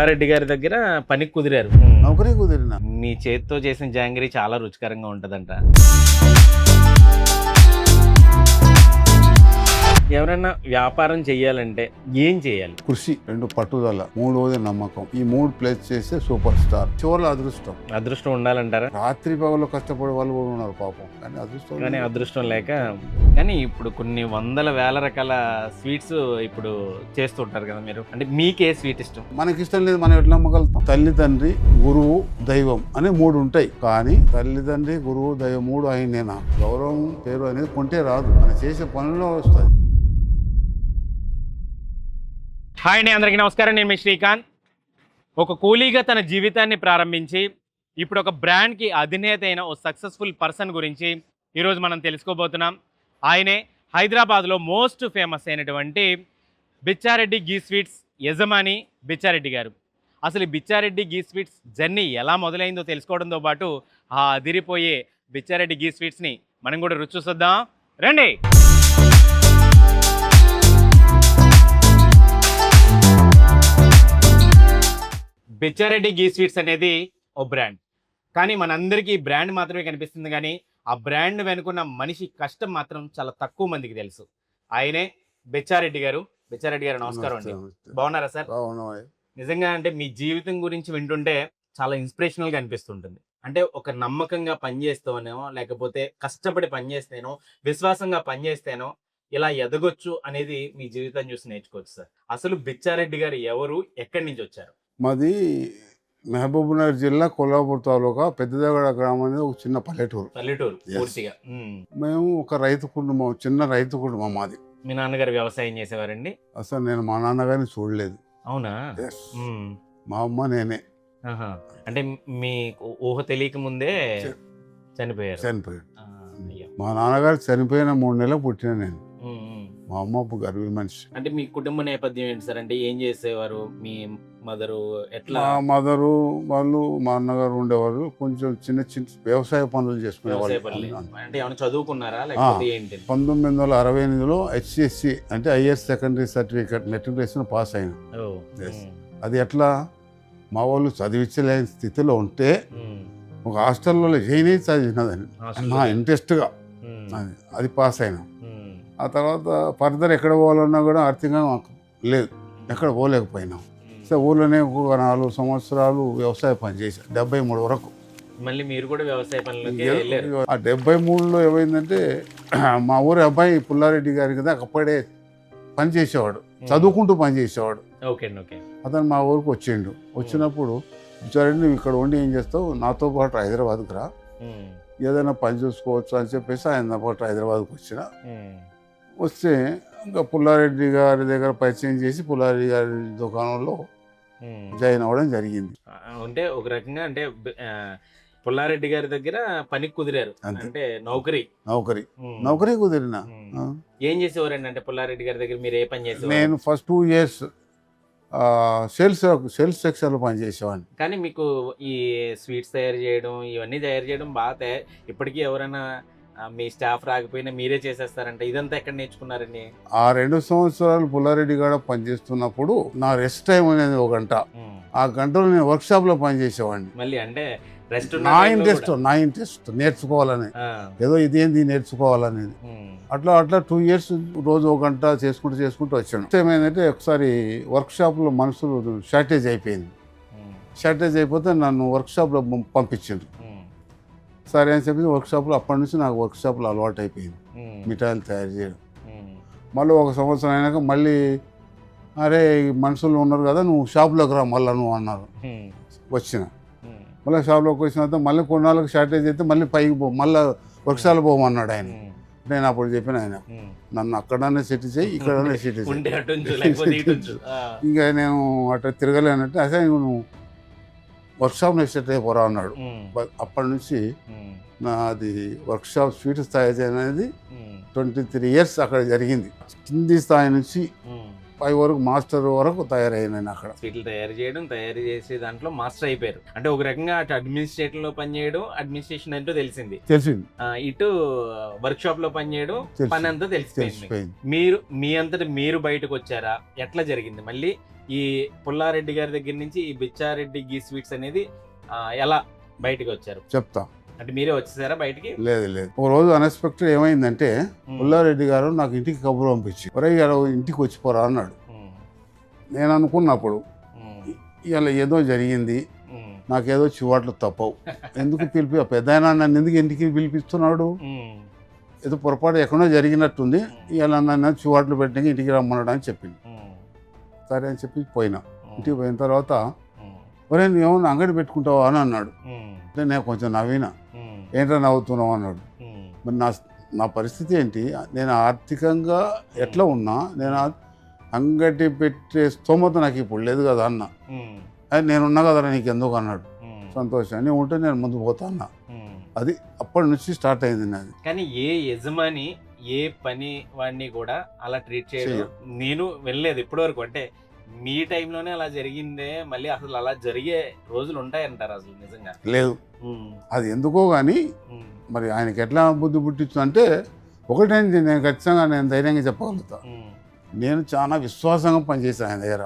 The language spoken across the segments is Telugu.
పుల్లారెడ్డి గారి దగ్గర పనికి కుదిరారు. నౌకరీ కుదిరిన. మీ చేతితో చేసిన జాంగిరీ చాలా రుచికరంగా ఉంటదంట. ఎవరైనా వ్యాపారం చెయ్యాలంటే ఏం చేయాలి? కృషి, 2 పట్టుదల, 3వది నమ్మకం. ఈ 3 ప్లేస్ చేస్తే సూపర్ స్టార్. చివరిలో అదృష్టం. అదృష్టం ఉండాలంటారా? రాత్రి పగలు కష్టపడే వాళ్ళు కూడా ఉన్నారు పాపం, కానీ అదృష్టం లేక. కానీ ఇప్పుడు కొన్ని వందల వేల రకాల స్వీట్స్ ఇప్పుడు చేస్తుంటారు కదా మీరు, అంటే మీకే స్వీట్ ఇష్టం? మనకి ఇష్టం లేదు, మనం ఎట్లా నమ్మగలుగుతాం? తల్లిదండ్రి, గురువు, దైవం అనే 3 ఉంటాయి. కానీ తల్లిదండ్రి, గురువు, దైవం 3 అయినేనా? గౌరవం, పేరు అనేది కొంటే రాదు, మనం చేసే పనుల్లో వస్తుంది. హాయ్ అండి, అందరికీ నమస్కారం. నేను మీ శ్రీకాంత్. ఒక కూలీగా తన జీవితాన్ని ప్రారంభించి ఇప్పుడు ఒక బ్రాండ్కి అధినేత అయిన ఓ సక్సెస్ఫుల్ పర్సన్ గురించి ఈరోజు మనం తెలుసుకోబోతున్నాం. ఆయనే హైదరాబాద్లో మోస్ట్ ఫేమస్ అయినటువంటి బిచ్చారెడ్డి గీ స్వీట్స్ యజమాని బిచ్చారెడ్డి గారు. అసలు ఈ బిచ్చారెడ్డి గీ స్వీట్స్ జర్నీ ఎలా మొదలైందో తెలుసుకోవడంతో పాటు ఆ అదిరిపోయే బిచ్చారెడ్డి గీ స్వీట్స్ని మనం కూడా రుచి చూద్దాం రండి. బిచ్చారెడ్డి గీ స్వీట్స్ అనేది ఓ బ్రాండ్, కానీ మనందరికీ ఈ బ్రాండ్ మాత్రమే కనిపిస్తుంది, కానీ ఆ బ్రాండ్ వెనుకున్న మనిషి కష్టం మాత్రం చాలా తక్కువ మందికి తెలుసు. ఆయనే బిచ్చారెడ్డి గారు. బిచ్చారెడ్డి గారు నమస్కారం అండి. బాగున్నారా సార్? నిజంగా అంటే మీ జీవితం గురించి వింటుంటే చాలా ఇన్స్పిరేషనల్గా అనిపిస్తుంటుంది. అంటే ఒక నమ్మకంగా పనిచేస్తేనో, లేకపోతే కష్టపడి పనిచేస్తేనో, విశ్వాసంగా పనిచేస్తేనో ఇలా ఎదగొచ్చు అనేది మీ జీవితం చూసి నేర్చుకోవచ్చు సార్. అసలు బిచ్చారెడ్డి గారు ఎవరు, ఎక్కడి నుంచి వచ్చారు? మాది మహబూబ్నగర్ జిల్లా కొల్లాపూర్ తాలూకా పెద్దదగడ గ్రామం అనేది ఒక చిన్న పల్లెటూరు. పూర్తిగా మేము ఒక రైతు కుటుంబం, చిన్న రైతు కుటుంబం మాది. మీ నాన్నగారు వ్యవసాయం చేసేవారండి? అసలు నేను మా నాన్నగారిని చూడలేదు. అవునా? మా అమ్మ నేనే. అంటే మీ ఊహ తెలియక ముందే చనిపోయారు. మా నాన్నగారు చనిపోయిన 3 నెలలు పుట్టిన నేను. మా అమ్మ గర్భిణీ మనిషి. అంటే మీ కుటుంబ నేపథ్యం ఏంటి సార్? అంటే ఏం చేసేవారు? మీ మదరు ఎట్లా? మా మదరు వాళ్ళు, మా అన్నగారు ఉండేవారు, కొంచెం చిన్న చిన్న వ్యవసాయ పనులు చేసుకునేవాళ్ళు. అంటే ఏమైనా చదువుకున్నారా లేకపోతే ఏంటి? 1968లో HSC అంటే higher secondary certificate matriculation pass అయినా. అది ఎట్లా, మా వాళ్ళు చదివించలేని స్థితిలో ఉంటే ఒక హాస్టల్లో జైన్ అయి చదివినదని నా ఇంట్రెస్ట్గా అది పాస్ అయినా. ఆ తర్వాత ఫర్దర్ ఎక్కడ పోవాలన్నా కూడా ఆర్థికంగా లేదు, ఎక్కడ పోలేకపోయినాం. సో ఊళ్ళోనే ఒక 4 సంవత్సరాలు వ్యవసాయ పని చేశాను, 73 వరకు. మళ్ళీ మీరు కూడా వ్యవసాయ పనులకి ఆ 73లో ఏమైందంటే మా ఊరి అబ్బాయి పుల్లారెడ్డి గారి కదా అప్పుడే పని చేసేవాడు, చదువుకుంటూ పని చేసేవాడు. అతను మా ఊరికి వచ్చినప్పుడు బిచ్చారెడ్డి నువ్వు ఇక్కడ ఉండి ఏం చేస్తావు, నాతో పాటు హైదరాబాద్కి రా, ఏదైనా పని చూసుకోవచ్చు అని చెప్పేసి ఆయన పాటు హైదరాబాద్కి వస్తే ఇంకా పుల్లారెడ్డి గారి దగ్గర పరిచయం చేసి పుల్లారెడ్డి గారి దుకాణంలో జాయిన్ అవ్వడం జరిగింది. అంటే ఒక రకంగా అంటే పుల్లారెడ్డి గారి దగ్గర పనికి కుదిరారు, అంటే నౌకరీ కుదిరిన. ఏం చేసేవారండి? అంటే పుల్లారెడ్డి గారి దగ్గర మీరు ఏ పని చేసేవారు? నేను ఫస్ట్ 2 years సేల్స్ సెక్షన్లో పనిచేసేవాడిని. కానీ మీకు ఈ స్వీట్స్ తయారు చేయడం, ఇవన్నీ తయారు చేయడం బాగా ఇప్పటికీ ఎవరైనా మీ స్టాఫ్ రాకపోయినా మీరే చేసేస్తారంట. ఇదంతా ఎక్కడ నేర్చుకున్నారండి? ఆ 2 సంవత్సరాలు పుల్లారెడ్డి గారు పనిచేస్తున్నప్పుడు నా రెస్ట్ టైం అనేది 1 గంట. ఆ గంటలో నేను వర్క్షాప్లో పనిచేసేవాడిని. మళ్ళీ అంటే నా ఇంట్రెస్ట్ నేర్చుకోవాలని, ఏదో ఇదేంది నేర్చుకోవాలనేది. అట్లా 2 years రోజు 1 గంట చేసుకుంటూ వచ్చాను. ఏమైందంటే ఒకసారి వర్క్షాప్లో మనుషులు షార్టేజ్ అయిపోతే నన్ను వర్క్షాప్లో పంపించిండ్రు. సరే అని చెప్పి వర్క్షాప్లో అప్పటి నుంచి నాకు వర్క్షాప్లో అలవాటు అయిపోయింది మిఠాయిలు తయారు చేయడం. మళ్ళీ 1 సంవత్సరం అయినాక మళ్ళీ అరే మనుషులు ఉన్నారు కదా, నువ్వు షాప్లోకి రా మళ్ళీ నువ్వు అన్నారు. మళ్ళీ షాప్లోకి వచ్చిన తర్వాత మళ్ళీ కొన్నాళ్ళకి షార్టేజ్ అయితే మళ్ళీ పైకి మళ్ళీ వర్క్షాప్లో పోమన్నాడు ఆయన. నేను అప్పుడు చెప్పిన ఆయన నన్ను అక్కడనే సెట్ చేయి, ఇక్కడనే సెట్ చేయి, ఇంకా నేను అట్లా తిరగలేనంటే అసలు నువ్వు వర్క్షాప్ సెట్ అయిపోరా అన్నాడు. అప్పటి నుంచి నాది వర్క్షాప్ స్వీట్స్ తయారు అనేది 23 years అక్కడ జరిగింది. కింది స్థాయి నుంచి పై వరకు మాస్టర్ వరకు తయారయ్యాను అక్కడ. స్వీట్లు తయారు చేసే దాంట్లో మాస్టర్ అయిపోయారు. అంటే ఒక రకంగా అటు అడ్మినిస్ట్రేషన్ లో పనిచేయడం, అడ్మినిస్ట్రేషన్ ఏంటో తెలిసింది. ఇటు వర్క్ షాప్ లో పనిచేయడం, పని అంతా తెలిసిపోయింది. మీరు మీ అంతటి మీరు బయటకు వచ్చారా? ఎట్లా జరిగింది మళ్ళీ ఈ పుల్లారెడ్డి గారి దగ్గర నుంచి ఈ బిచ్చారెడ్డి గీ స్వీట్స్ అనేది ఎలా బయటకు వచ్చారు? చెప్తా. అంటే మీరే వచ్చేసారా బయటికి? లేదు. ఒక రోజు అన్ఎక్స్పెక్టెడ్ ఏమైందంటే పుల్లారెడ్డి గారు నాకు ఇంటికి కబురు పంపించి, ఒరే గారు ఇంటికి వచ్చిపోరా అన్నాడు. నేను అనుకున్నప్పుడు ఇలా ఏదో జరిగింది, నాకేదో చివాట్లు తప్పవు, ఎందుకు పెద్ద నన్ను ఎందుకు ఇంటికి పిలిపిస్తున్నాడు, ఏదో పొరపాటు ఎక్కడో జరిగినట్టుంది, ఇలా నన్ను చివాట్లు పెట్టిన ఇంటికి రమ్మన్నాడు అని చెప్పింది. సరే అని చెప్పి పోయినా. ఇంటికి పోయిన తర్వాత ఒరే నువ్వేమన్నా అంగడి పెట్టుకుంటావా అని అన్నాడు. అంటే నేను కొంచెం నవ్వినా. ఏంట్రా నవ్వుతున్నావు అన్నాడు. మరి నా పరిస్థితి ఏంటి, నేను ఆర్థికంగా ఎట్లా ఉన్నా, నేను అంగడి పెట్టే స్తోమత నాకు ఇప్పుడు లేదు కదా అన్న. అది నేనున్నా కదరా నీకు ఎందుకు అన్నాడు. సంతోషం, నేను ఉంటే నేను ముందు పోతా అన్నా. అది అప్పటి నుంచి స్టార్ట్ అయింది నాది. కానీ ఏ యజమాని ఏ పని వాడిని కూడా అలా ట్రీట్ చేయడం నేను వెళ్ళలేదు ఇప్పటివరకు. అంటే మీ టైంలోనే అలా జరిగిందే, మళ్ళీ అసలు అలా జరిగే రోజులు ఉంటాయంటారు అసలు? నిజంగా లేదు. అది ఎందుకో కానీ మరి ఆయనకి ఎట్లా బుద్ధి పుట్టించు అంటే ఒకటేంటి, నేను ఖచ్చితంగా నేను ధైర్యంగా చెప్పగలుగుతా, నేను చాలా విశ్వాసంగా పనిచేశాను ఆయన దగ్గర.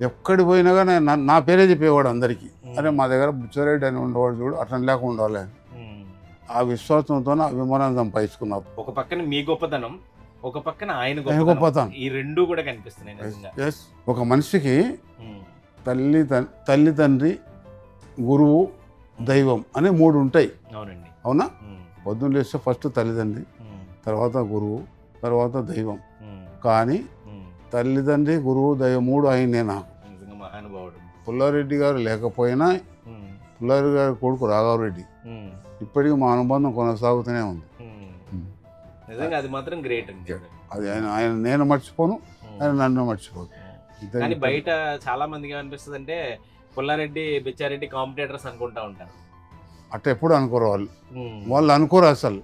ఎక్కడికి పోయినా కానీ నా పేరే చెప్పేవాడు అందరికీ, అరే మా దగ్గర బుచ్చారెడ్డి అని ఉండేవాడు చూడు, అట్లా లేకుండా ఉండాలి. ఆ విశ్వాసంతో అభిమానం సంపాదించుకున్నాను. ఒక పక్కన మీ గొప్పతనం, ఒక పక్కన ఆయన గొప్పతనం, ఈ రెండు కూడా కనిపిస్తున్నాయి. ఒక మనిషికి తల్లి తండ్రి గురువు దైవం అనే 3 ఉంటాయి. అవునండి. అవునా? పొద్దున్న లేస్తే ఫస్ట్ తల్లిదండ్రి, తర్వాత గురువు, తర్వాత దైవం. కానీ తల్లిదండ్రి గురువు దైవం 3 ఆయనే నాకు. మహానుభావుడు. పుల్లారెడ్డి గారు లేకపోయినా పుల్లారెడ్డి గారి కొడుకు రాఘవరెడ్డి ఇప్పటికీ మా అనుబంధం కొనసాగుతూనే ఉంది. నిజంగా అది మాత్రం గ్రేట్ అండి. అది ఆయన నేను మర్చిపోను, ఆయన నన్ను మర్చిపోను. కానీ బయట చాలా మందికి ఏమనిపిస్తుంది అంటే పుల్లారెడ్డి బిచ్చారెడ్డి కాంపిటేటర్స్ అనుకుంటా ఉంటారు. అట్లా ఎప్పుడు అనుకోరు వాళ్ళు అనుకోరు అసలు.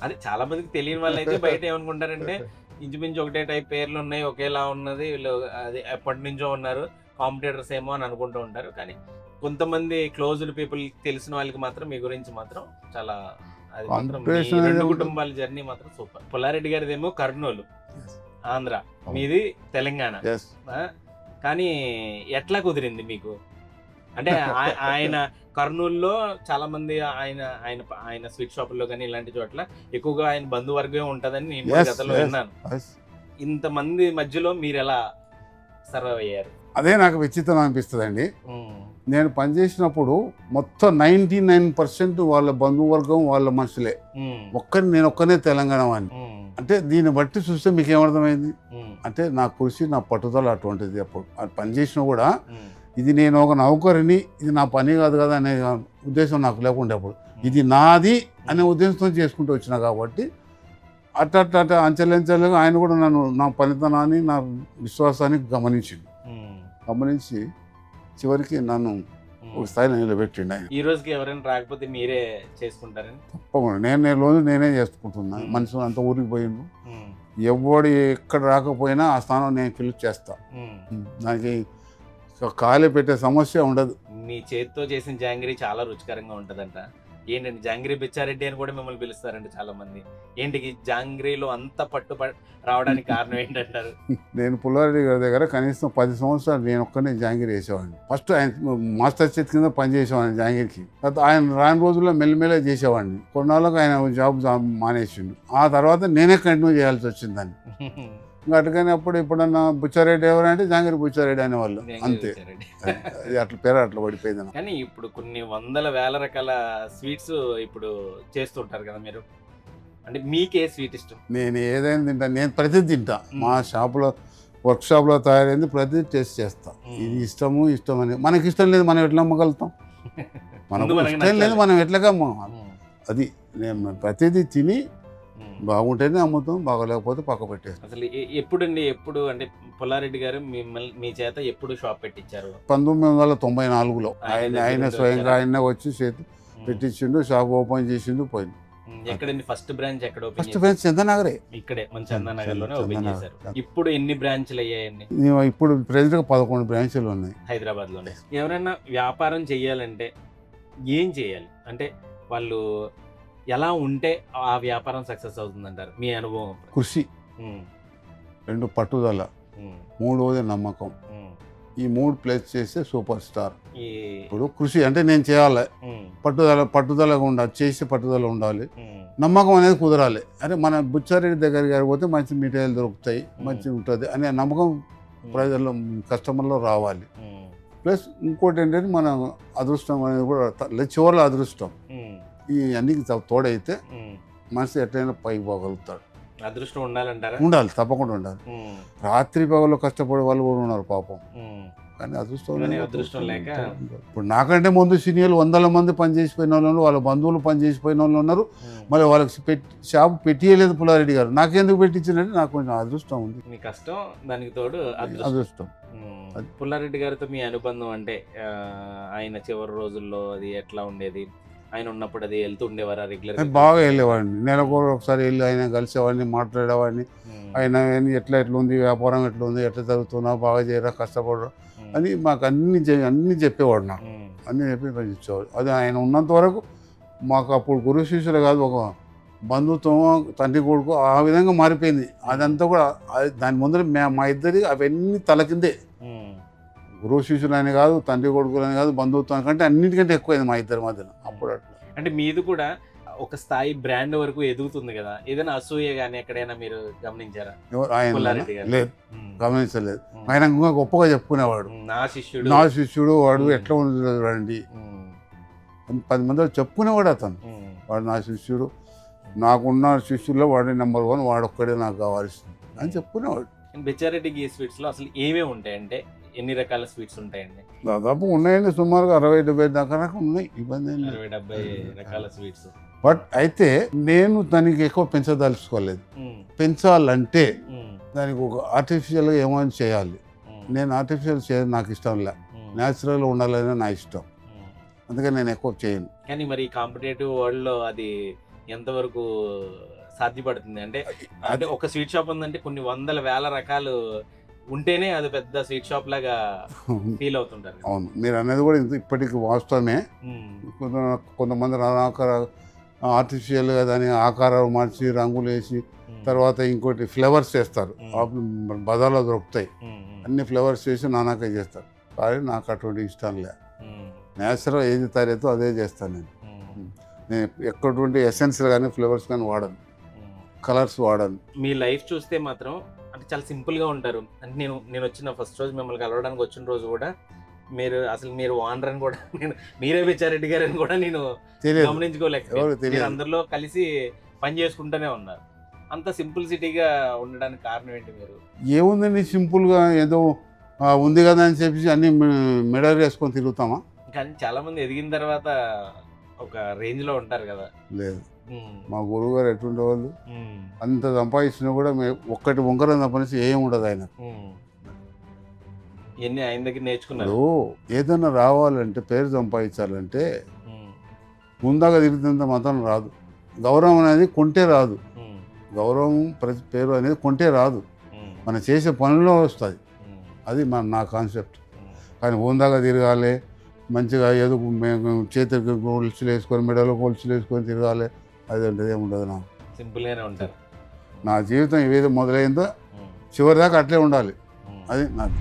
అది చాలా మందికి తెలియని వాళ్ళు అయితే బయట ఏమనుకుంటారంటే ఇంచుమించు ఒకటే టైప్ పేర్లు ఉన్నాయి, ఒకేలా ఉన్నది, వీళ్ళు అది ఎప్పటి నుంచో ఉన్నారు, కాంపిటేటర్స్ ఏమో అని అనుకుంటూ ఉంటారు. కానీ కొంతమంది క్లోజ్డ్ పీపుల్ తెలిసిన వాళ్ళకి మాత్రం మీ గురించి మాత్రం చాలా, అది మాత్రం రెండు కుటుంబాల జర్నీ మాత్రం సూపర్. పుల్లారెడ్డి గారిది ఏమో కర్నూలు ఆంధ్ర, మీది తెలంగాణ. కానీ ఎట్లా కుదిరింది మీకు? అంటే ఆయన కర్నూలులో చాలా మంది ఆయన స్వీట్ షాపుల్లో కానీ ఇలాంటి చోట్ల ఎక్కువగా ఆయన బంధువర్గం ఉంటుందని నేను గతంలో విన్నాను. ఇంతమంది మధ్యలో మీరు ఎలా సర్వైవ్ అయ్యారు? అదే నాకు విచిత్రం అనిపిస్తుంది అండి. నేను పనిచేసినప్పుడు మొత్తం 99% వాళ్ళ బంధువర్గం వాళ్ళ మనుషులే. నేను ఒక్కనే తెలంగాణ వాడిని. అంటే దీన్ని బట్టి చూస్తే మీకు ఏమర్థమైంది అంటే నా కృషి, నా పట్టుదల అటువంటిది. అప్పుడు అది పనిచేసినా కూడా ఇది నేను ఒక నౌకరిని, ఇది నా పని కాదు కదా అనే ఉద్దేశం నాకు లేకుండా, అప్పుడు ఇది నాది అనే ఉద్దేశంతో చేసుకుంటూ వచ్చినా కాబట్టి అట్ట అంచెలంచెలుగా ఆయన కూడా నా పనితనాన్ని, నా విశ్వాసాన్ని గమనించి చివరికి నన్ను ఒక స్థాయిలో నిలబెట్టిండు ఆయన. ఈ రోజుకి ఎవరైనా రాకపోతే మీరే చేసుకుంటారని? తప్పకుండా నేనే చేసుకుంటున్నా. మనుషులు అంత ఊరికి పోయిండు, ఎవడు ఎక్కడ రాకపోయినా ఆ స్థానం నేను ఫిల్ చేస్తా. దానికి ఖాళీ పెట్టే సమస్య ఉండదు. మీ చేతితో చేసిన జాంగిరీ చాలా రుచికరంగా ఉంటుందంట. ఏంటండి జాంగిరీ బిచ్చారెడ్డి అని కూడా మిమ్మల్ని పిలుస్తారండి చాలా మంది. ఏంటి జాంగిరీలో అంత పట్టు రావడానికి కారణం ఏంటంటారు? నేను పుల్లారెడ్డి గారి దగ్గర కనీసం 10 సంవత్సరాలు నేను ఒక్కనే జాంగిరీ వేసేవాడిని. ఫస్ట్ ఆయన మాస్టర్ చేతి కింద పనిచేసేవాడిని జాంగిరీకి. ఆయన రాని రోజుల్లో మెల్లమెల్ల చేసేవాడిని. కొన్నాళ్ళకు ఆయన జాబ్ మానేసిండు. ఆ తర్వాత నేనే కంటిన్యూ చేయాల్సి వచ్చిందని. ఇంకా అటుకని అప్పుడు ఎప్పుడన్నా బుచ్చారెడ్డి ఎవరంటే జాంగిరీ బుచ్చారెడ్డి అనేవాళ్ళు, అంతే. అట్లా పేరు అట్లా పడిపోయింది. కానీ ఇప్పుడు కొన్ని వందల వేల రకాల స్వీట్స్ ఇప్పుడు చేస్తుంటారు కదా మీరు. అంటే మీకే స్వీట్ ఇష్టం? నేను ఏదైనా తింటాను, నేను ప్రతిదీ తింటా. మా షాప్లో వర్క్ షాప్లో తయారైంది ప్రతిదీ టేస్ట్ చేస్తాం. ఇది ఇష్టం అని. మనకి ఇష్టం లేదు మనం ఎట్లా అమ్మగలుగుతాం? మనకు ఇష్టం లేదు మనం ఎట్లాగా అమ్మాలి? అది నేను ప్రతిదీ తిని బాగుంటేనే అమ్ముతాం, బాగోలేకపోతే పక్క పెట్టేస్తాం. అసలు ఎప్పుడు అంటే పుల్లారెడ్డి గారు మీ చేత ఎప్పుడు షాప్ పెట్టించారు? 1994లో ఆయన స్వయంగా ఆయనే వచ్చి చేతి పెట్టించిండు, షాప్ ఓపెన్ చేసిండు, పోయింది. ఎక్కడండి ఫస్ట్ బ్రాంచ్ ఎక్కడ ఓపెన్ ఫస్ట్ బ్రాంచ్ చందనగరే. ఇక్కడే మన చందానగర్లోనే ఓపెన్ చందానగర్. చేశారు. ఇప్పుడు ఎన్ని బ్రాంచ్లు అయ్యాయండి ఇప్పుడు ప్రెసెంట్గా 11 బ్రాంచ్లు ఉన్నాయి హైదరాబాద్ లోనే? ఎవరైనా వ్యాపారం చేయాలంటే ఏం చేయాలి అంటే వాళ్ళు ఎలా ఉంటే ఆ వ్యాపారం సక్సెస్ అవుతుందంటారు మీ అనుభవం? కృషి, ఉమ్, 2 పట్టుదల, ఉమ్, 3వది నమ్మకం. ఉమ్. ఈ 3 ప్లేస్ చేస్తే సూపర్ స్టార్. ఈ ఇప్పుడు కృషి అంటే నేను చేయాలి, ఉమ్, పట్టుదలగా ఉండాలి, చేసి పట్టుదల ఉండాలి. ఉమ్, నమ్మకం అనేది కుదరాలి. అంటే మన బుచ్చారెడ్డి దగ్గరికి పోతే మంచి మెటీరియల్ దొరుకుతాయి, మంచి ఉంటుంది అనే నమ్మకం ప్రజల్లో కస్టమర్లో రావాలి. ఉమ్, ప్లస్ ఇంకోటి ఏంటంటే మన అదృష్టం అనేది కూడా చివరిలో అదృష్టం ఉమ్, ఈ అన్నికి తోడైతే ఉమ్. మనిషి ఎట్లయినా పైకి పోగలుగుతాడు. అదృష్టం ఉండాలంటారా? ఉండాలి, తప్పకుండా ఉండాలి. ఉమ్, రాత్రి పగలు కష్టపడే వాళ్ళు కూడా ఉన్నారు పాపం, ఉమ్. కానీ అదృష్టం కానీ లేదు. అదృష్టం లేక ఇప్పుడు నాకంటే ముందు సీనియర్లు 100 మంది పనిచేసిపోయిన వాళ్ళు ఉన్నారు, వాళ్ళ బంధువులు పనిచేసిపోయిన వాళ్ళు ఉన్నారు. మళ్ళీ వాళ్ళకి షాప్ పెట్టియలేదు పుల్లారెడ్డి గారు. నాకెందుకు పెట్టించినట్టు నాకు కొంచెం అదృష్టం ఉంది, మీ కష్టం దానికి తోడు అదృష్టం. అదృష్టం. పుల్లారెడ్డి గారితో మీ అనుబంధం అంటే ఆయన చివరి రోజుల్లో అది ఎట్లా ఉండేది? ఆయన ఉన్నప్పుడు అది వెళ్తూ ఉండేవారా రెగ్యులర్? బాగా వెళ్ళేవాడిని, నెలకు ఒకసారి వెళ్ళి ఆయన కలిసేవాడిని, మాట్లాడేవాడిని. ఆయన ఎట్లా ఉంది, వ్యాపారం ఎట్లా ఉంది, ఎట్లా జరుగుతున్నా, బాగా చేయరా, కష్టపడరా అని మాకు అన్నీ చెప్పేవాడు. నాకు అన్నీ చెప్పి ఇచ్చేవాడు. అది ఆయన ఉన్నంత వరకు మాకు అప్పుడు గురు శిష్యులు కాదు, ఒక బంధుత్వం, తండ్రి కొడుకు ఆ విధంగా మారిపోయింది. అదంతా కూడా దాని ముందర మా ఇద్దరి అవన్నీ తలకిందే. గురువు శిష్యులు అని కాదు, తండ్రి కొడుకులు అని కాదు, బంధుత్వం కంటే అన్నిటికంటే ఎక్కువైంది మా ఇద్దరి మధ్యన. అప్పుడు అట్లా అంటే మీది కూడా ఒక స్థాయి బ్రాండ్ వరకు ఎదుగుతుంది కదా, ఏదైనా అసూయ కానీ ఎక్కడైనా మీరు గమనించారా? ఆయన పుల్లారెడ్డి గారు లేదు, గమనించలేదు. ఆయన ఇంకా గొప్పగా చెప్పుకునేవాడు, నా శిష్యుడు, నా శిష్యుడు వాడు ఎట్లా ఉంది చూడండి, 10 మంది చెప్పుకునేవాడు అతను. వాడు నా శిష్యుడు, నాకున్న శిష్యుల్లో వాడే నెంబర్ 1, వాడు ఒక్కడే నాకు కావాల్సింది అని చెప్పుకునేవాడు. బెచ్చారెడ్డి గీ స్వీట్స్ లో అసలు ఏమేమి ఉంటాయంటే ఎన్ని రకాల స్వీట్స్ ఉంటాయండి? దాదాపు ఉన్నాయండి, సుమారుగా 60-70 దాకా ఉన్నాయి, ఇబ్బంది ఏం లేదు. 60-70 రకాల స్వీట్స్. బట్ అయితే నేను దానికి ఎక్కువ పెంచదలుచుకోలేదు. పెంచాలంటే దానికి ఒక ఆర్టిఫిషియల్గా ఏమైనా చేయాలి. నేను ఆర్టిఫిషియల్ చేయడం నాకు ఇష్టం లే, న్యాచురల్గా ఉండాలని నా ఇష్టం, అందుకని నేను ఎక్కువ చేయను. కానీ మరి కాంపిటేటివ్ వరల్డ్ లో అది ఎంతవరకు సాధ్యపడుతుంది? అంటే అంటే ఒక స్వీట్ షాప్ ఉందంటే కొన్ని వందల వేల రకాలు ఉంటేనే అది పెద్ద స్వీట్ షాప్ లాగా ఫీల్ అవుతుంటారు. అవును, మీరు అనేది కూడా ఇప్పటికి వాస్తవమే. కొంతమంది ఆర్టిఫిషియల్గా దాని ఆకారాలు మార్చి, రంగులు వేసి, తర్వాత ఇంకోటి ఫ్లేవర్స్ చేస్తారు, బజార్లో దొరుకుతాయి, అన్ని ఫ్లేవర్స్ చేసి నానాక చేస్తారు. కానీ నాకు అటువంటి ఇష్టం లే, నేచురల్ ఏది తయారైతే అదే చేస్తాను నేను ఎక్కటువంటి ఎసెన్స్ కానీ ఫ్లేవర్స్ కానీ వాడను, కలర్స్ వాడను. మీ లైఫ్ చూస్తే మాత్రం అంటే చాలా సింపుల్ గా ఉంటారు. అంటే నేను వచ్చిన ఫస్ట్ రోజు మిమ్మల్ని కలవడానికి వచ్చిన రోజు కూడా మీరు ఓనర్ అని కూడా మీరే బెచ్చారెడ్డి గారు అని కూడా నేను గమనించుకోలేక అందరిలో కలిసి పని చేసుకుంటూనే ఉన్నారు. అంత సింపుల్సిటీగా ఉండడానికి కారణం ఏంటి? మీరు ఏముందండి, సింపుల్గా ఏదో ఉంది కదా అని చెప్పి అన్ని మెడల్ వేసుకొని తిరుగుతామా? కానీ చాలా మంది ఎదిగిన తర్వాత ఒక రేంజ్ లో ఉంటారు కదా. లేదు, మా గురువు గారు ఎటువంటి వాళ్ళు అంత సంపాదించినా కూడా ఒక్కటి వంకరం సంపాదించి ఏం ఉండదు. ఆయన ఆయన దగ్గర నేర్చుకున్నారు. ఏదైనా రావాలంటే, పేరు సంపాదించాలంటే ముందాగా తిరిగినంత మాత్రం రాదు. గౌరవం అనేది కొంటే రాదు, గౌరవం పేరు అనేది కొంటే రాదు, మనం చేసే పనుల్లో వస్తుంది. అది నా కాన్సెప్ట్. కానీ ముందాగా తిరగాలి, మంచిగా ఏదో చేతికి గొలుసులు వేసుకొని, మెడలో గొలుసులు వేసుకొని తిరగాలి, అది అంటే ఏముండదు. నాకు సింపుల్గానే ఉంటారు. నా జీవితం ఏదో మొదలైందో చివరి దాకా అట్లే ఉండాలి, అది నాకు.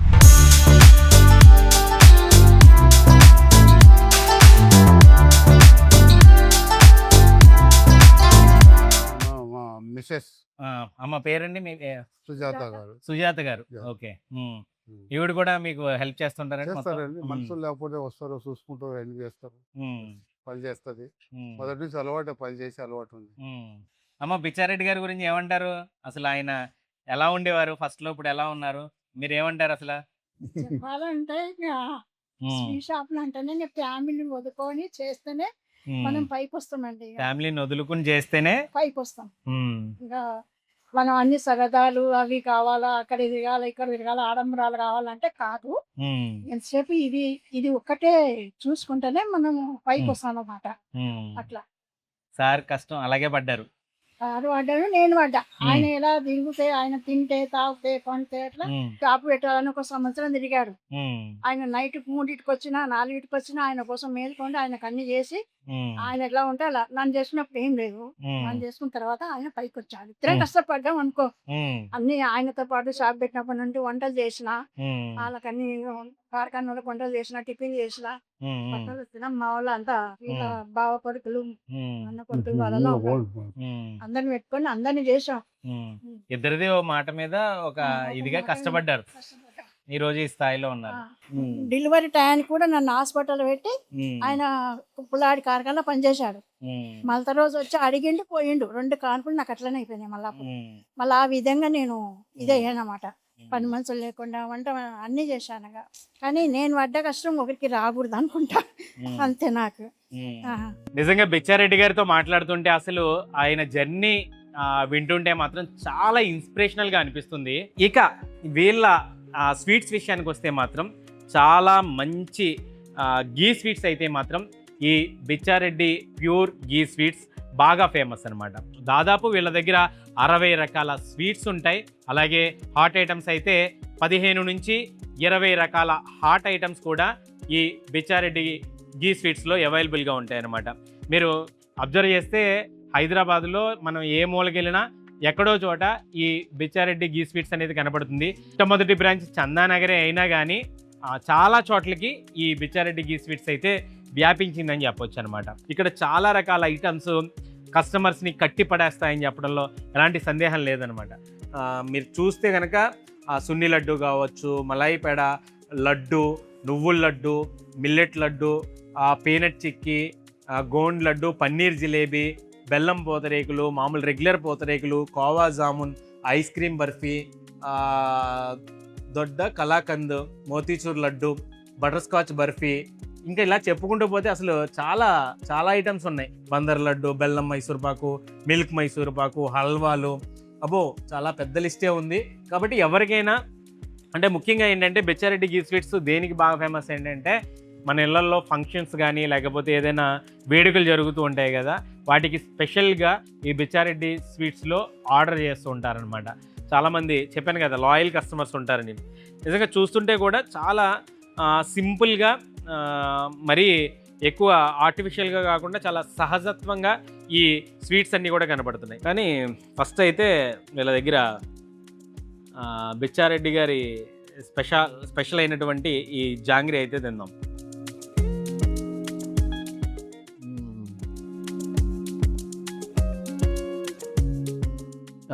మిసెస్ అమ్మ పేరండి మీ? సుజాత గారు. సుజాత గారు, ఓకే. ఈవిడ కూడా మీకు హెల్ప్ చేస్తుంటారండి? మనుషులు లేకపోతే వస్తారు, చూసుకుంటారు, ఎన్ని చేస్తారు, పని చేస్తుంది. మొదటి నుంచి అలవాటు, పని చేసి అలవాటు ఉంది. అమ్మ బెచ్చారెడ్డి గారి గురించి ఏమంటారు? అసలు ఆయన ఎలా ఉండేవారు ఫస్ట్ లో, ఇప్పుడు ఎలా ఉన్నారు? మీరు ఏమంటారు అసలు? చెప్పాలంటే స్వీట్ షాప్ అంటేనే ఫ్యామిలీ వదుకొని చేస్తేనే మనం పైకి వస్తామండి. ఫ్యామిలీని వదులుకుని చేస్తేనే పైకి వస్తాం. ఇంకా మనం అన్ని సరదాలు అవి కావాలా, అక్కడ తిరగాలి, ఇక్కడ తిరగాలి, ఆడంబరాలు కావాలంటే కాదు. ఎంతసేపు ఇది ఒక్కటే చూసుకుంటేనే మనం పైకి వస్తాం అన్నమాట. అట్లా సార్ కష్టం అలాగే పడ్డారు. కారు పడ్డాడు, నేను పడ్డా. ఆయన ఎలా తిరిగితే, ఆయన తింటే, తాగితే, పంటే అట్లా షాపు పెట్టాలని ఒక సంవత్సరం తిరిగాడు. ఆయన నైట్ 3కి వచ్చినా 4కి వచ్చినా ఆయన కోసం మేలుకోండి, ఆయనకు అన్ని చేసి ఆయన ఎట్లా ఉంటే అలా. నన్ను చేసుకున్నప్పుడు ఏం లేదు. నన్ను చేసుకున్న తర్వాత ఆయన పైకి వచ్చాడు. ఇద్దరే కష్టపడ్డాం అనుకో. అన్ని ఆయనతో పాటు షాప్ పెట్టినప్పటి నుండి వంటలు చేసిన, వాళ్ళకన్ని కార్ఖానాలకు వంటలు చేసిన, టిఫిన్ చేసిన, బట్టలు తిన్నాం. మా వాళ్ళు అంతా ఇలా బావ కొడుకులు, అన్న కొడుకులు వాళ్ళలో అందరిని పెట్టుకొని అందరిని చేసాం. ఇద్దరిది ఓ మాట మీద ఒక ఇదిగా కష్టపడ్డారు, ఈ రోజు ఈ స్థాయిలో ఉన్నారు. డెలివరీ టైంకి కూడా నన్ను హాస్పిటల్ పెట్టి ఆయన పుల్లాడి కార్ఖానా పనిచేశాడు. మళ్ళీ రోజు వచ్చి అడిగిండు, పోయిండు. 2 కాన్పులు నాకు అట్లనే అయిపోయినాయి. మళ్ళీ ఆ విధంగా నేను ఇదే అన్నమాట. పని మనుషులు లేకుండా వంట అన్నీ చేశానుగా. కానీ నేను పడ్డ కష్టం ఒకరికి రాకూడదు అనుకుంటా, అంతే నాకు. నిజంగా బిచ్చారెడ్డి గారితో మాట్లాడుతుంటే అసలు ఆయన జర్నీ వింటుంటే మాత్రం చాలా ఇన్స్పిరేషనల్ గా అనిపిస్తుంది. ఇక వీళ్ళ స్వీట్స్ విషయానికి వస్తే మాత్రం చాలా మంచి గీ స్వీట్స్ అయితే మాత్రం ఈ బిచ్చారెడ్డి ప్యూర్ గీ స్వీట్స్ బాగా ఫేమస్ అనమాట. దాదాపు వీళ్ళ దగ్గర 60 రకాల స్వీట్స్ ఉంటాయి. అలాగే హాట్ ఐటమ్స్ అయితే 15 నుంచి 20 రకాల హాట్ ఐటమ్స్ కూడా ఈ బిచ్చారెడ్డి గీ స్వీట్స్లో అవైలబుల్గా ఉంటాయి అన్నమాట. మీరు అబ్జర్వ్ చేస్తే హైదరాబాద్లో మనం ఏ మూలకెళ్ళినా ఎక్కడో చోట ఈ బిచ్చారెడ్డి గీ స్వీట్స్ అనేది కనబడుతుంది. మొట్టమొదటి బ్రాంచ్ చందానగరే అయినా కానీ చాలా చోట్లకి ఈ బిచ్చారెడ్డి గీ స్వీట్స్ అయితే వ్యాపించిందని చెప్పొచ్చు అనమాట. ఇక్కడ చాలా రకాల ఐటమ్స్ కస్టమర్స్ని కట్టి పడేస్తాయని చెప్పడంలో ఎలాంటి సందేహం లేదనమాట. మీరు చూస్తే కనుక సున్ని లడ్డు కావచ్చు, మలాయి పేడ లడ్డు, నువ్వుల లడ్డు, మిల్లెట్ లడ్డు, పీనట్ చిక్కీ, గోండ్ లడ్డు, పన్నీర్ జిలేబీ, బెల్లం పూతరేకులు, మామూలు regular pootharekulu, khoya jamun, ice cream barfi, దొడ్డ కలాకంద్, మోతీచూర్ లడ్డు, బటర్ స్కాచ్ బర్ఫీ, ఇంకా ఇలా చెప్పుకుంటూ పోతే అసలు చాలా చాలా ఐటమ్స్ ఉన్నాయి. బందర్ లడ్డు, బెల్లం మైసూర్పాకు, మిల్క్ మైసూర్పాకు, హల్వాలు, అబ్బో చాలా పెద్ద లిస్టే ఉంది. కాబట్టి ఎవరికైనా అంటే ముఖ్యంగా ఏంటంటే బిచ్చారెడ్డి గీ స్వీట్స్ దేనికి బాగా ఫేమస్ ఏంటంటే మన ఇళ్లలో ఫంక్షన్స్ కానీ లేకపోతే ఏదైనా వేడుకలు జరుగుతూ ఉంటాయి కదా, వాటికి స్పెషల్గా ఈ బిచ్చారెడ్డి స్వీట్స్లో ఆర్డర్ చేస్తూ ఉంటారనమాట. చాలామంది చెప్పాను కదా లాయల్ కస్టమర్స్ ఉంటారని. నిజంగా చూస్తుంటే కూడా చాలా సింపుల్గా, మరీ ఎక్కువ ఆర్టిఫిషియల్గా కాకుండా చాలా సహజత్వంగా ఈ స్వీట్స్ అన్నీ కూడా కనబడుతున్నాయి. కానీ ఫస్ట్ అయితే వీళ్ళ దగ్గర బిచ్చారెడ్డి గారి స్పెషల్ అయినటువంటి ఈ జాంగ్రీ అయితే తిందాం.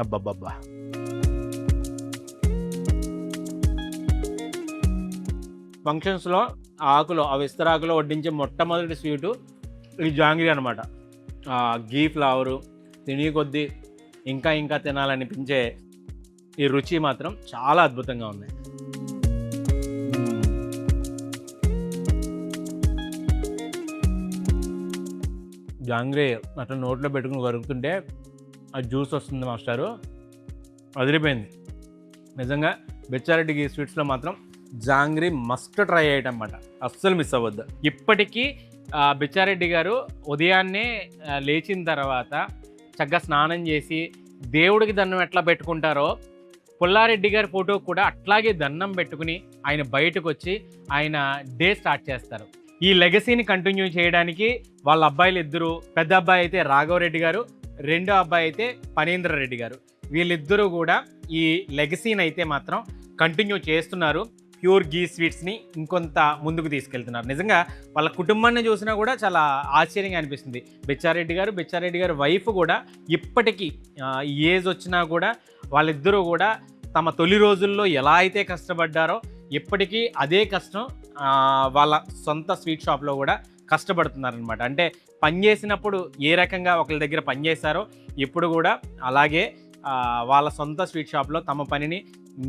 అబ్బబ్బబ్బా, ఫంక్షన్స్లో ఆకులో ఆ విస్తరాకులో వడ్డించే మొట్టమొదటి స్వీటు ఈ జాంగ్రీ అనమాట. గీ ఫ్లేవరు తిని కొద్దీ ఇంకా ఇంకా తినాలనిపించే ఈ రుచి మాత్రం చాలా అద్భుతంగా ఉంది. జాంగ్రీ అట్లా నోట్లో పెట్టుకుని కరుగుతుంటే ఆ జ్యూస్ వస్తుంది మాస్టారు, అదిరిపోయింది. నిజంగా బిచ్చారెడ్డి గీ స్వీట్స్లో మాత్రం జాంగ్రీ మస్ట్ ట్రై ఐటమ్ అన్నమాట, అస్సలు మిస్ అవ్వద్దు. ఇప్పటికీ బిచ్చారెడ్డి గారు ఉదయాన్నే లేచిన తర్వాత చక్కగా స్నానం చేసి దేవుడికి దండం ఎట్లా పెట్టుకుంటారో పుల్లారెడ్డి గారి ఫోటో కూడా అట్లాగే దండం పెట్టుకుని ఆయన బయటకు వచ్చి ఆయన డే స్టార్ట్ చేస్తారు. ఈ లెగసీని కంటిన్యూ చేయడానికి వాళ్ళ అబ్బాయిలు ఇద్దరు, పెద్ద అబ్బాయి అయితే రాఘవరెడ్డి గారు, రెండో అబ్బాయి అయితే పనీంద్ర రెడ్డి గారు, వీళ్ళిద్దరూ కూడా ఈ లెగసీని అయితే మాత్రం కంటిన్యూ చేస్తున్నారు. ప్యూర్ గీ స్వీట్స్ని ఇంకొంత ముందుకు తీసుకెళ్తున్నారు. నిజంగా వాళ్ళ కుటుంబాన్ని చూసినా కూడా చాలా ఆశ్చర్యంగా అనిపిస్తుంది. బిచ్చారెడ్డి గారి వైఫ్ కూడా ఇప్పటికీ ఏజ్ వచ్చినా కూడా వాళ్ళిద్దరూ కూడా తమ తొలి రోజుల్లో ఎలా అయితే కష్టపడ్డారో ఇప్పటికీ అదే కష్టం వాళ్ళ సొంత స్వీట్ షాప్లో కూడా కష్టపడుతున్నారనమాట. అంటే పనిచేసినప్పుడు ఏ రకంగా ఒకరి దగ్గర పనిచేశారో ఇప్పుడు కూడా అలాగే వాళ్ళ సొంత స్వీట్ షాప్లో తమ పనిని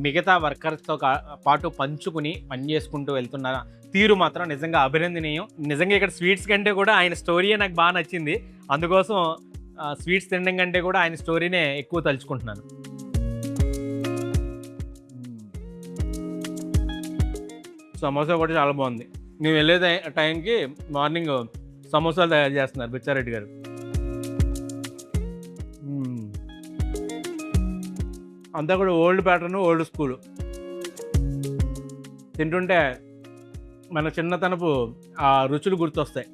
మిగతా వర్కర్స్తో పాటు పంచుకుని పని చేసుకుంటూ వెళ్తున్న తీరు మాత్రం నిజంగా అభినందనీయం. నిజంగా ఇక్కడ స్వీట్స్ కంటే కూడా ఆయన స్టోరీయే నాకు బాగా నచ్చింది. అందుకోసం స్వీట్స్ తినడం కంటే కూడా ఆయన స్టోరీనే ఎక్కువ తలుచుకుంటున్నాను. సమోసా కూడా చాలా బాగుంది. మేము వెళ్ళే టైంకి మార్నింగ్ సమోసాలు తయారు చేస్తున్నారు బిచ్చారెడ్డి గారు. అంతా కూడా ఓల్డ్ ప్యాటర్న్, ఓల్డ్ స్కూలు. తింటుంటే మన చిన్నతనపు ఆ రుచులు గుర్తొస్తాయి.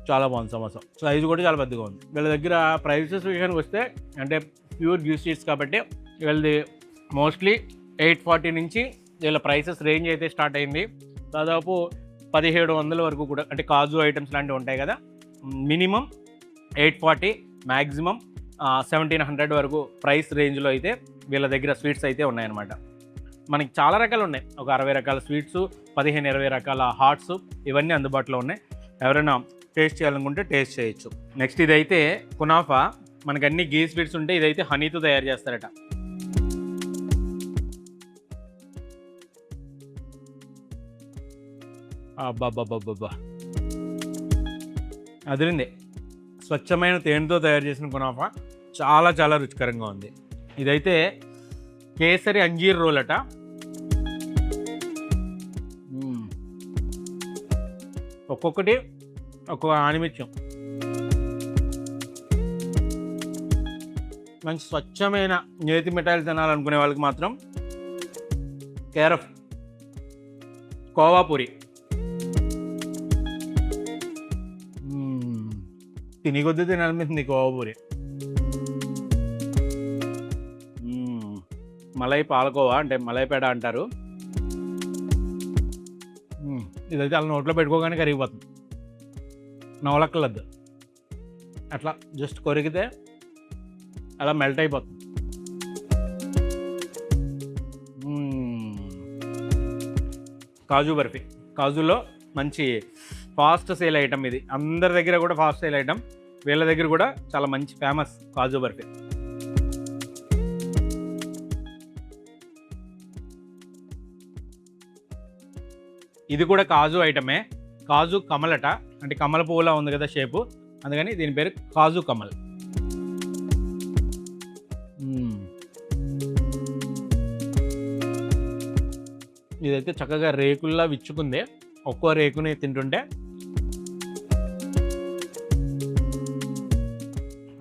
చాలా బాగుంది సమోసా. సైజు కూడా చాలా పెద్దగా ఉంది. వీళ్ళ దగ్గర ప్రైసెస్ విషయానికి వస్తే అంటే ప్యూర్ గీ స్వీట్స్ కాబట్టి వీళ్ళది మోస్ట్లీ 840 నుంచి వీళ్ళ ప్రైసెస్ రేంజ్ అయితే స్టార్ట్ అయింది. దాదాపు 1700 వరకు కూడా, అంటే కాజు ఐటమ్స్ లాంటివి ఉంటాయి కదా, మినిమం 840, మ్యాక్సిమం 1700 వరకు ప్రైస్ రేంజ్లో అయితే వీళ్ళ దగ్గర స్వీట్స్ అయితే ఉన్నాయన్నమాట. మనకి చాలా రకాలు ఉన్నాయి. ఒక 60 రకాల స్వీట్స్, 15-20 రకాల హాట్స్, ఇవన్నీ అందుబాటులో ఉన్నాయి. ఎవరైనా టేస్ట్ చేయాలనుకుంటే టేస్ట్ చేయొచ్చు. నెక్స్ట్ ఇదైతే కునాఫా. మనకి అన్ని గీ స్వీట్స్ ఉంటే ఇదైతే హనీతో తయారు చేస్తారట. అబ్బాబ్బాబ్బా, అదిరింది. స్వచ్ఛమైన తేనెతో తయారు చేసిన కునాఫా చాలా చాలా రుచికరంగా ఉంది. ఇదైతే కేసరి అంజీర్ రోల్ అట. ఒక్కొక్కటి ఒక్కొక్క ఆనిమిత్యం. మంచి స్వచ్ఛమైన నేతి మిఠాయిలు తినాలనుకునే వాళ్ళకి మాత్రం కేరఫ్ కోవాపూరి తిని కొద్దీ తినాలనిపిస్తుంది. కోవాపూరి, మలై పాలకోవా అంటే మలైపేడ అంటారు. ఇదైతే అలా నోట్లో పెట్టుకోగానే కరిగిపోతుంది. నవలక్కలద్దు, అట్లా జస్ట్ కొరికితే అలా మెల్ట్ అయిపోతుంది. కాజు బర్ఫీ, కాజులో మంచి ఫాస్ట్ సేల్ ఐటమ్ ఇది. అందరి దగ్గర కూడా ఫాస్ట్ సేల్ ఐటమ్. వీళ్ళ దగ్గర కూడా చాలా మంచి ఫేమస్ కాజు బర్ఫీ. ఇది కూడా కాజు ఐటమే. కాజు కమలట, అంటే కమల పువ్వులా ఉంది కదా షేపు, అందుకని దీని పేరు కాజు కమల్. ఇదైతే చక్కగా రేకుల్లా విచ్చుకుంది. ఒక్కో రేకుని తింటుంటే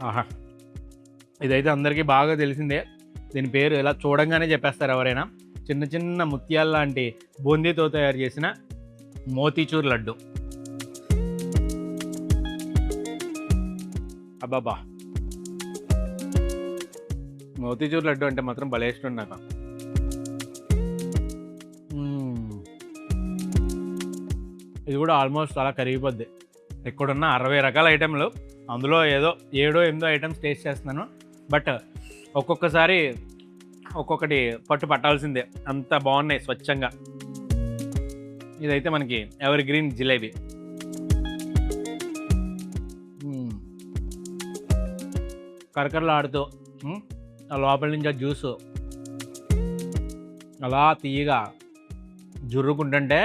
ఆహా, ఇదైతే అందరికీ బాగా తెలిసిందే. దీని పేరు ఇలా చూడంగానే చెప్పేస్తారు ఎవరైనా. చిన్న చిన్న ముత్యాల లాంటి బూందీతో తయారు చేసిన మోతీచూర్ లడ్డు. అబ్బాబా, మోతీచూర్ లడ్డు అంటే మాత్రం భలే ఇష్టం నాకు. ఇది కూడా ఆల్మోస్ట్ అలా కరిగిపోద్ది. ఇక్కడున్న 60 రకాల ఐటెంలు, అందులో ఏదో 7-8 ఐటమ్స్ టేస్ట్ చేస్తున్నాను. బట్ ఒక్కొక్కసారి ఒక్కొక్కటి పట్టు పట్టాల్సిందే, అంత బాగున్నాయి స్వచ్ఛంగా. ఇదైతే మనకి ఎవర్ గ్రీన్ జిలేబీ. కరకరలు ఆడుతూ ఆ లోపల నుంచి ఆ జ్యూసు అలా తీయగా జుర్రుకుంటుంటే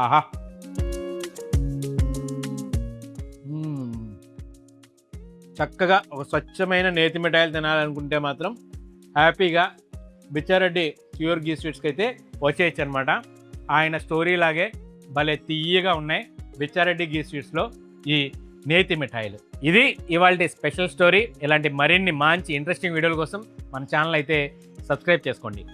ఆహా. చక్కగా ఒక స్వచ్ఛమైన నేతి మిఠాయిలు తినాలనుకుంటే మాత్రం హ్యాపీగా బిచ్చారెడ్డి ప్యూర్ గీ స్వీట్స్కి అయితే వచ్చేయచ్చు అనమాట. ఆయన స్టోరీ లాగే భలే తీయగా ఉన్నాయి బిచ్చారెడ్డి గీ స్వీట్స్లో ఈ నేతి మిఠాయిలు. ఇది ఇవాళ స్పెషల్ స్టోరీ. ఇలాంటి మరిన్ని మంచి ఇంట్రెస్టింగ్ వీడియోల కోసం మన ఛానల్ అయితే సబ్స్క్రైబ్ చేసుకోండి.